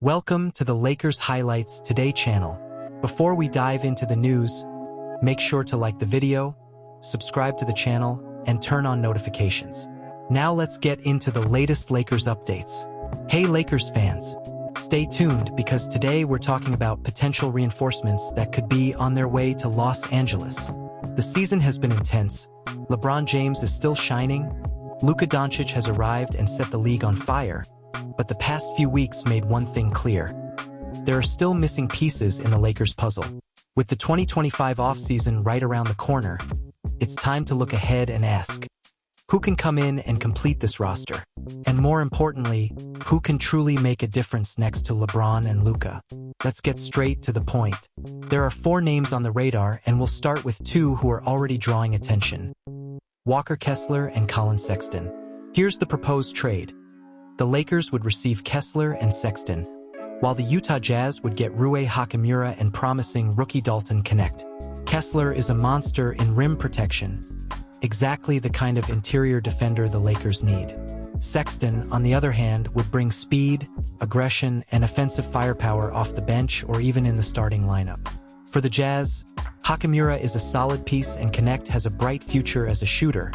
Welcome to the Lakers Highlights Today channel. Before we dive into the news, make sure to like the video, subscribe to the channel, and turn on notifications. Now let's get into the latest Lakers updates. Hey Lakers fans, stay tuned because today we're talking about potential reinforcements that could be on their way to Los Angeles. The season has been intense. LeBron James is still shining. Luka Doncic has arrived and set the league on fire. But the past few weeks made one thing clear. There are still missing pieces in the Lakers puzzle. With the 2025 offseason right around the corner, it's time to look ahead and ask, who can come in and complete this roster? And more importantly, who can truly make a difference next to LeBron and Luka? Let's get straight to the point. There are 4 names on the radar, and we'll start with 2 who are already drawing attention. Walker Kessler and Colin Sexton. Here's the proposed trade. The Lakers would receive Kessler and Sexton, while the Utah Jazz would get Rui Hachimura and promising rookie Dalton Knecht. Kessler is a monster in rim protection, exactly the kind of interior defender the Lakers need. Sexton, on the other hand, would bring speed, aggression, and offensive firepower off the bench or even in the starting lineup. For the Jazz, Hachimura is a solid piece and Knecht has a bright future as a shooter.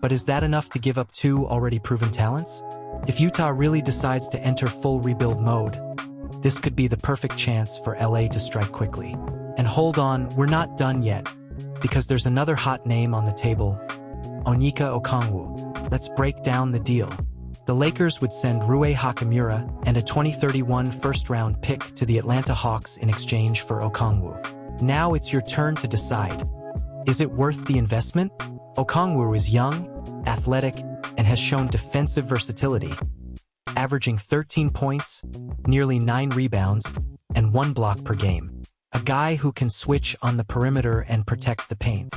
But is that enough to give up 2 already proven talents? If Utah really decides to enter full rebuild mode, this could be the perfect chance for LA to strike quickly. And hold on, we're not done yet, because there's another hot name on the table, Onyeka Okongwu. Let's break down the deal. The Lakers would send Rui Hachimura and a 2031 first-round pick to the Atlanta Hawks in exchange for Okongwu. Now it's your turn to decide. Is it worth the investment? Okongwu is young, athletic, and has shown defensive versatility, averaging 13 points, nearly 9 rebounds, and 1 block per game. A guy who can switch on the perimeter and protect the paint.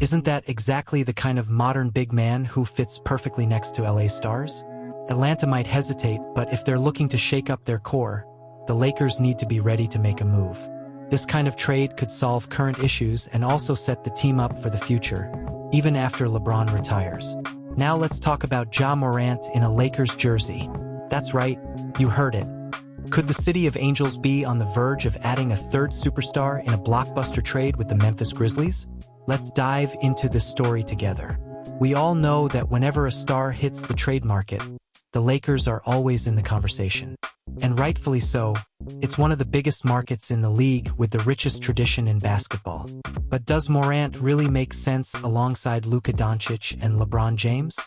Isn't that exactly the kind of modern big man who fits perfectly next to LA stars? Atlanta might hesitate, but if they're looking to shake up their core, the Lakers need to be ready to make a move. This kind of trade could solve current issues and also set the team up for the future, even after LeBron retires. Now let's talk about Ja Morant in a Lakers jersey. That's right, you heard it. Could the City of Angels be on the verge of adding a 3rd superstar in a blockbuster trade with the Memphis Grizzlies? Let's dive into this story together. We all know that whenever a star hits the trade market, the Lakers are always in the conversation. And rightfully so. It's one of the biggest markets in the league with the richest tradition in basketball. But does Morant really make sense alongside Luka Doncic and LeBron James?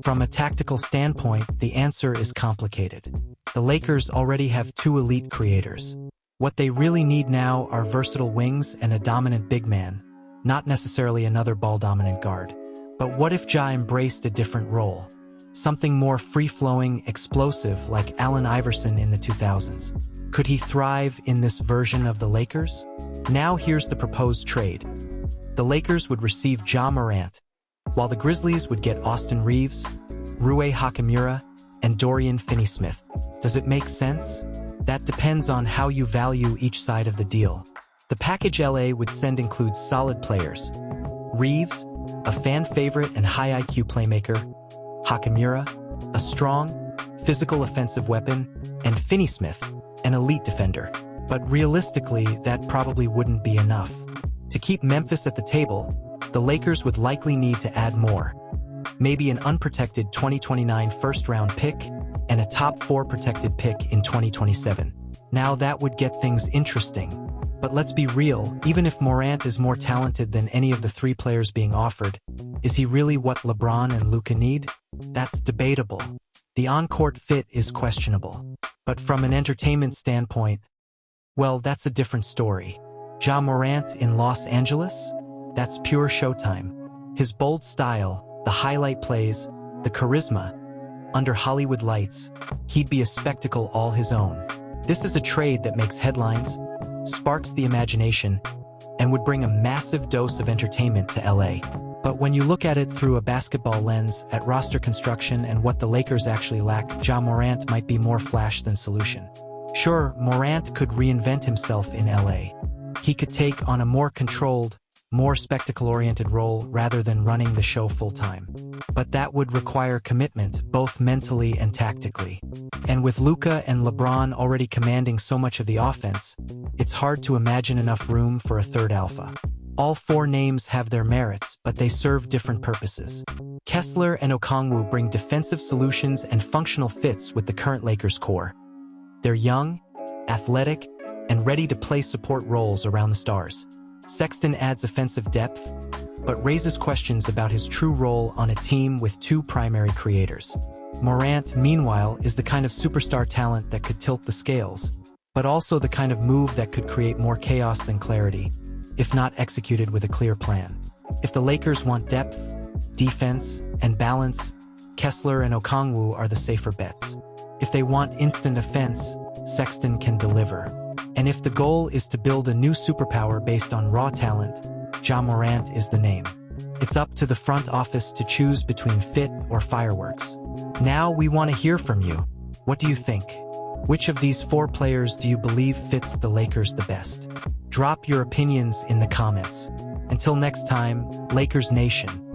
From a tactical standpoint, the answer is complicated. The Lakers already have 2 elite creators. What they really need now are versatile wings and a dominant big man, not necessarily another ball-dominant guard. But what if Ja embraced a different role? Something more free-flowing, explosive like Allen Iverson in the 2000s. Could he thrive in this version of the Lakers? Now here's the proposed trade. The Lakers would receive Ja Morant, while the Grizzlies would get Austin Reeves, Rui Hachimura, and Dorian Finney-Smith. Does it make sense? That depends on how you value each side of the deal. The package LA would send includes solid players. Reeves, a fan favorite and high IQ playmaker, Hachimura, a strong, physical offensive weapon, and Finney-Smith, an elite defender. But realistically, that probably wouldn't be enough. To keep Memphis at the table, the Lakers would likely need to add more. Maybe an unprotected 2029 first-round pick and a top 4 protected pick in 2027. Now that would get things interesting. But let's be real, even if Morant is more talented than any of the 3 players being offered, is he really what LeBron and Luka need? That's debatable. The on-court fit is questionable. But from an entertainment standpoint, well, that's a different story. Ja Morant in Los Angeles? That's pure showtime. His bold style, the highlight plays, the charisma, under Hollywood lights, he'd be a spectacle all his own. This is a trade that makes headlines, sparks the imagination, and would bring a massive dose of entertainment to LA. But when you look at it through a basketball lens, at roster construction and what the Lakers actually lack, Ja Morant might be more flash than solution. Sure, Morant could reinvent himself in LA. He could take on a more controlled, more spectacle-oriented role rather than running the show full-time. but that would require commitment, both mentally and tactically. And with Luka and LeBron already commanding so much of the offense, it's hard to imagine enough room for a third alpha. All four names have their merits, but they serve different purposes. Kessler and Okongwu bring defensive solutions and functional fits with the current Lakers core. They're young, athletic, and ready to play support roles around the stars. Sexton adds offensive depth, but raises questions about his true role on a team with two primary creators. Morant, meanwhile, is the kind of superstar talent that could tilt the scales, but also the kind of move that could create more chaos than clarity, if not executed with a clear plan. If the Lakers want depth, defense, and balance, Kessler and Okongwu are the safer bets. If they want instant offense, Sexton can deliver. And if the goal is to build a new superpower based on raw talent, Ja Morant is the name. It's up to the front office to choose between fit or fireworks. Now we want to hear from you. What do you think? Which of these four players do you believe fits the Lakers the best? Drop your opinions in the comments. Until next time, Lakers Nation.